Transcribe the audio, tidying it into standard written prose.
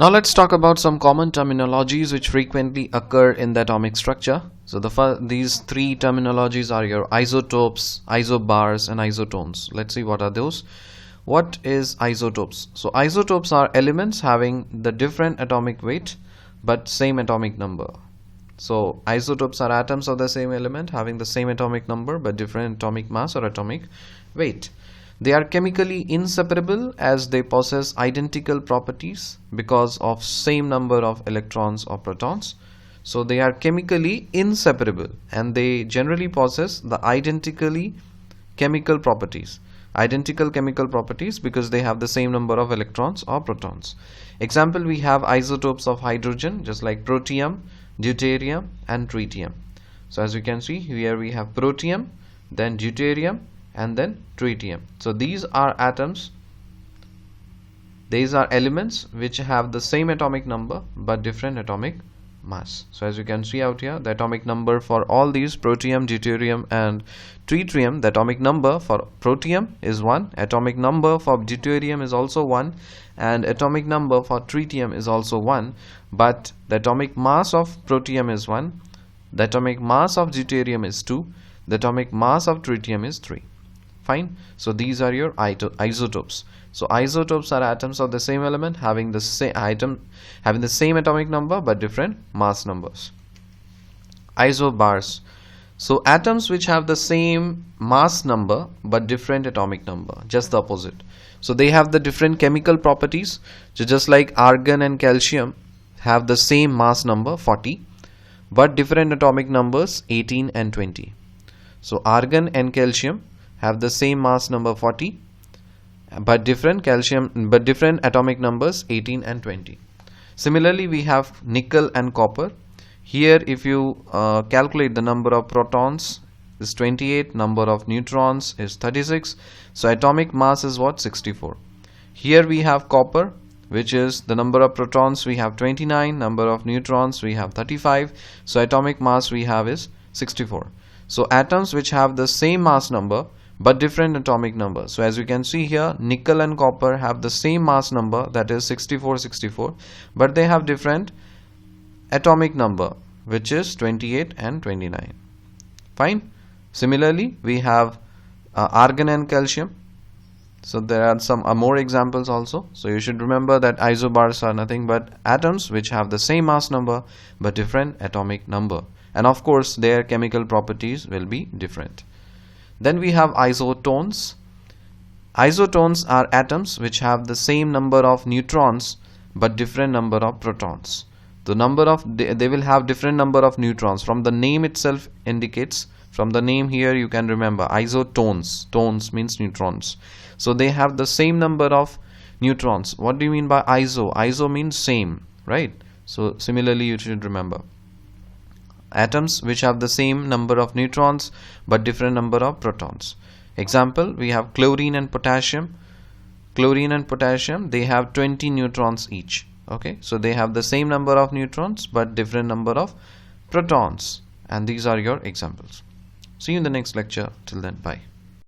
Now let's talk about some common terminologies which frequently occur in the atomic structure. So these three terminologies are your isotopes, isobars and isotones. Let's see what are those. What is isotopes? So isotopes are elements having the different atomic weight but same atomic number. So isotopes are atoms of the same element having the same atomic number but different atomic mass or atomic weight. They are chemically inseparable as they possess identical properties because of same number of electrons or protons. So they are chemically inseparable and they generally possess the identical chemical properties because they have the same number of electrons or protons. Example, we have isotopes of hydrogen just like protium, deuterium and tritium. So as you can see here we have protium, then deuterium and then tritium. So these are atoms, these are elements which have the same atomic number but different atomic mass. So as you can see out here, the atomic number for all these protium, deuterium and tritium, the atomic number for protium is 1, atomic number for deuterium is also 1 and atomic number for tritium is also 1, but the atomic mass of protium is 1, the atomic mass of deuterium is 2, the atomic mass of tritium is 3. Fine. So these are your isotopes. So isotopes are atoms of the same element having the same atomic number but different mass numbers. Isobars. So atoms which have the same mass number but different atomic number, just the opposite. So they have the different chemical properties. So just like argon and calcium have the same mass number 40 but different atomic numbers 18 and 20. So argon and calcium have the same mass number 40 but different atomic numbers 18 and 20. Similarly, we have nickel and copper. Here if you calculate, the number of protons is 28, number of neutrons is 36, so atomic mass is what? 64. Here we have copper, which is the number of protons we have 29, number of neutrons we have 35, so atomic mass we have is 64. So atoms which have the same mass number but different atomic number. So as you can see here, nickel and copper have the same mass number, that is 64, but they have different atomic number, which is 28 and 29. Fine. Similarly, we have argon and calcium. So there are some more examples also. So you should remember that isobars are nothing but atoms which have the same mass number but different atomic number, and of course their chemical properties will be different. Then we have isotones. Isotones are atoms which have the same number of neutrons but different number of protons. They will have different number of neutrons. From the name itself indicates, from the name here you can remember isotones. Tones means neutrons. So they have the same number of neutrons. What do you mean by iso? Iso means same, right? So similarly you should remember atoms which have the same number of neutrons but different number of protons. Example, we have chlorine and potassium. Chlorine and potassium, they have 20 neutrons each. Okay, so they have the same number of neutrons but different number of protons, and these are your examples. See you in the next lecture. Till then, bye.